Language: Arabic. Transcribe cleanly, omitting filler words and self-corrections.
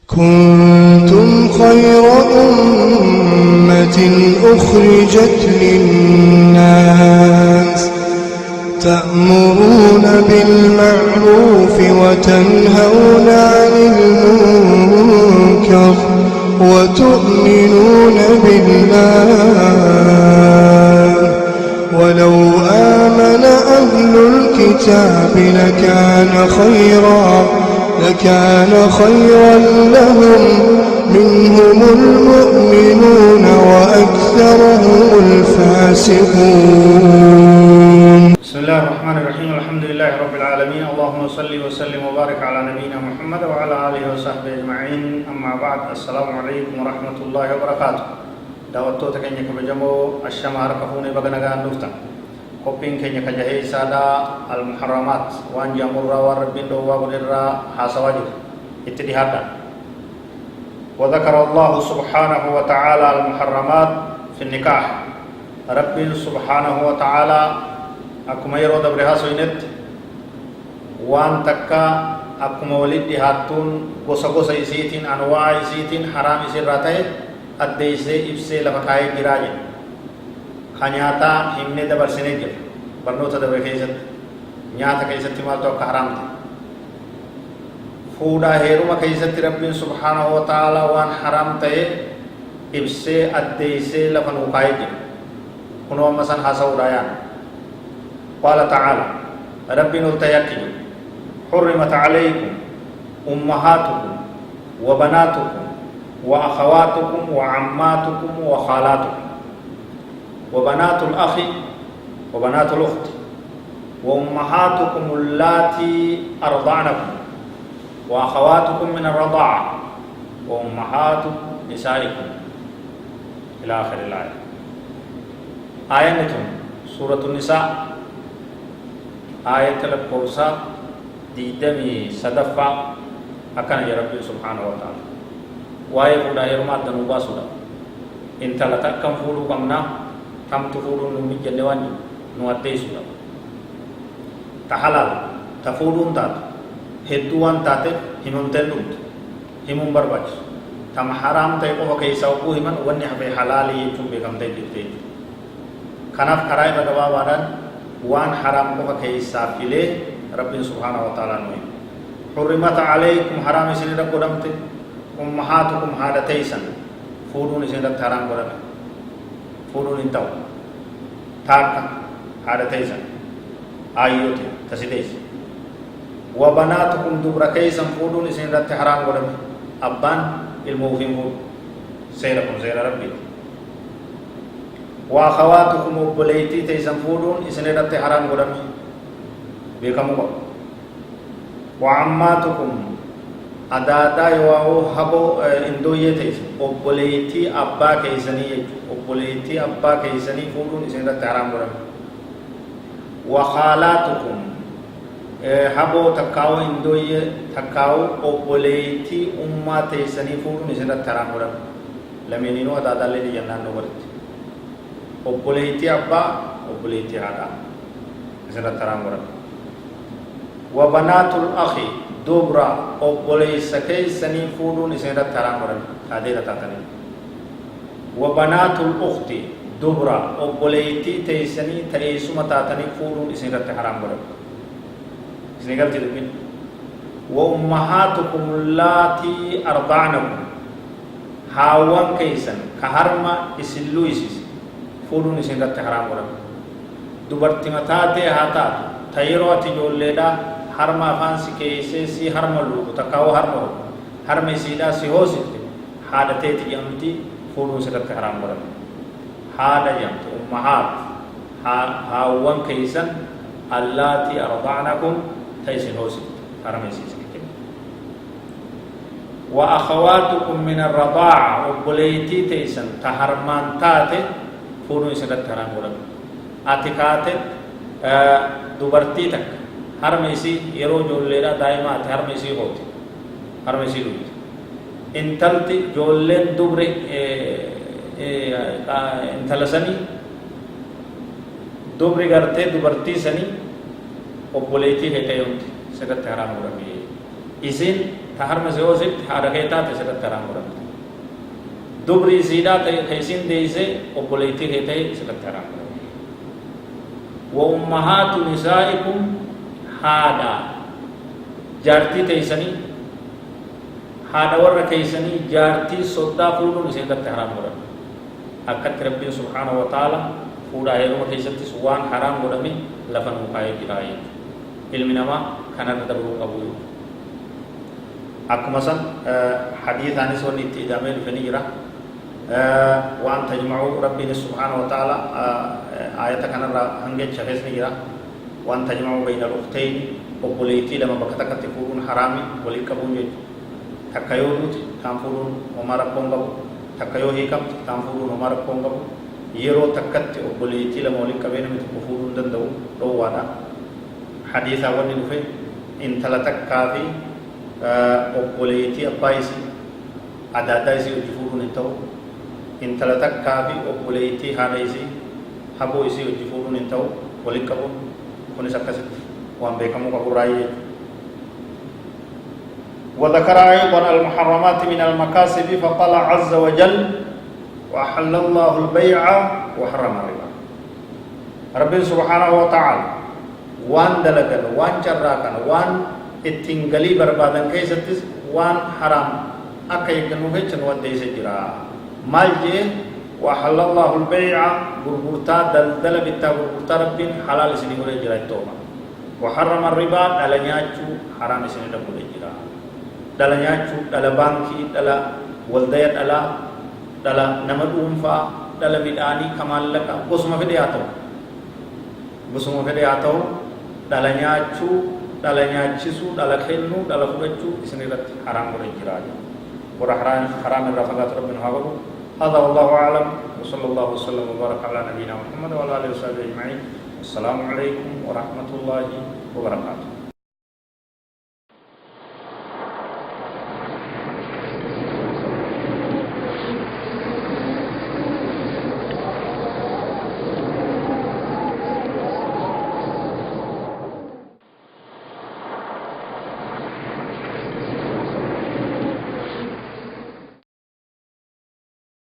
كنتم خير أمة أخرجت للناس تأمرون بالمعروف وتنهون عن المنكر وتؤمنون بالله ولو آمن أهل الكتاب لكان خيرا لهم منهم المؤمنون وأكثرهم الفاسقون. بسم الله الرحمن الرحيم. الحمد لله رب العالمين. اللهم صل وسلم وبارك على نبينا محمد وعلى آله وصحبه أجمعين. أما بعد، السلام عليكم ورحمة الله وبركاته. دعوتك كنيا كبجمو الشمار كفوني بغنغان نفتن قبين كنيا كجهي سادا المحرمات وان جامر وربين دوا ونرى حاسواجر اتدهادا. وذكر الله سبحانه وتعالى المحرمات في النكاح. رب سبحانه وتعالى akkuma yeroo dabre haasoynetti waan takka akkuma walitti dhihaattuun gosa isiitiin anwaa isiitiin haraam isirraa ta'e addeessee ibsee lafa kaayee jiraa jedhe. Ka nyaataa himnee dabarsinee jira barnoota dabre keessatti nyaata keessatti maaltu akka haraam ta'e. Fuudhaa heeruma keessatti rabbiin subhaanahu wa ta'aalaa waan haraam ta'e ibsee addeessee lafa nuu kaayee jira. Kunoo amma san haasa'uudhaa yaana. قال تعالى ربنا التيقن حرمت عليكم أمهاتكم وبناتكم وأخواتكم وعماتكم وخالاتكم وبنات الأخ وبنات الأخت وأمهاتكم اللاتي أرضعنكم وأخواتكم من الرضاعة وأمهات نسائكم إلى آخر الآية. آية سورة النساء آية القرصة ديدمي صدفة أكن يا رب سبحانه وتعالى واي فودا يرما دنوبا سودا إن تلتا كم فولو كمنا كم تفولو نمي جنوان نواتي سودا تحلال تفولون تات هدوان تات همون تلوت همون برباج تم حرام تيقو كيساو كو همون وني حفي حلالي يجون بكم تيجي كناف كراي بدوا بادان وان حرام قوة كيسا فيلي رب سبحانه وتعالى نوي. حرمت عليكم حرام سنين رب قدمت أمهاتكم هذا تيسن فورون سنين رب حرام قدمت فورون انتو تاكا هذا تيسن آيوتي تسيديس. وبناتكم دبر كيسن فورون سنين رب حرام قدمت أبان الموفين فور سيركم سير ربي. وأخواتكم وبليتي تيسن فودون إسنادت حرام غرامي بكمو. وعماتكم أدادا يواو هبو إندوية تيسن وبليتي أبا كيسني وبليتي أبا كيسني فودون إسنادت حرام غرامي. وخالاتكم هبو تكاو إندوية تكاو وبليتي أمة تيسني فودون إسنادت حرام غرامي. لمنينو أدادا لدي جنان نورت. obboleettii abbaa obboleettii haadhaa isirratti haram godhama. Wabanaatul akhi dubra obboleessa keessanii fuudhuun isirratti haram godhama taateera taatanii. Wabanaatul ukhti dubra obboleettii teessanii ta'eessuma taatanii fuudhuun isirratti haram godhama. Isin galti dubbiin. Wa ummahatukum allaatii arda'nakum haawwan keessan ka harma isin lu'isiise fuudhuun isin irratti haraam godhama. Dubartii mataatee haa taatu ta yeroo ati ijoolleedhaa harma afaan si keessee si harma luutu takkaawoo harma isiidhaa si hoosifte haadha teeti jedhamti fuudhuun isin irratti haraam godhama. Haadha jedhamti ummahaat haawwan keessan allaatii arda'nakum ta isin hoosifte harma isiisa. وأخواتكم من الرضاعة وبليتي تيسن تهرمان تاتي فونو يسرت حرام ورم اتكاتي دوبرتي تك هرميسي يرو جوليرا دائما هرميسي هوتي هرميسي لوت انتلتي جولين دوبري انتلسني دوبري غرتي دوبرتي سني وبليتي هتيونتي سرت حرام ورم إذن تحرم سيوسف حركيتات سرت حرام قرآن دبري سيدا تيسين ديسي وبوليتي هتاي سرت حرام قرآن وأمهات نسائكم هذا جارتي تيسني هذا ورا تيسني جارتي صدا فودون سرت حرام قرآن أكثر ربي سبحانه وتعالى فودا هيرو تيسنتي سوان حرام قرآن لفن مقايد جراية علمنا ما كان تدبروا قبول أكو مثلا حديث عن سون التجامل في نيرة وأن تجمعوا ربنا سبحانه وتعالى آية كان هنجت شخص نيرة وأن تجمعوا بين الأختين وبوليتي لما بكتك تفورون حرامي ولي كبون جد تكيونت تامفورون ومارك بونغو تكيو هيكم تامفورون ومارك بونغو يرو تكت وبوليتي لما ولي كبين متكفورون دندو لو وانا حديث أول نفي إن تلتك كافي obboleettii abbaa isii adda addaa isii hojii fuudhuun hin ta'u intala takkaa fi obboleettii haadha isii haboo isii hojii fuudhuun hin ta'u waliin qabu kunis akkasitti waan beekamuu qabu raayee وذكر أيضا المحرمات من المكاسب فقال عز وجل وأحل الله البيع وحرم الربا رب سبحانه وتعالى وان دلقن وان جراكن وان ittiin galii barbaadan keessattis waan haram akka eeggannu jechan waddeessa jira maal jee وأحل الله البيع غرغرتا دلدل بتا غرغرتا ربين حلال سني ولا جرا توما وحرم الربا دلنياچو حرام سني دبل جرا دلنياچو دل بانكي دل ولديت دل نمدومفا دل بداني كمال لك بسم فدياتو دلنياچو دلنياچسو دلخنو دلفدچو سنيرت حرام ولا جرا ور حرام الرفقات ربنا هاغو هذا والله أعلم وصلى الله وسلم وبارك على نبينا محمد وعلى آله وصحبه أجمعين السلام عليكم ورحمة الله وبركاته.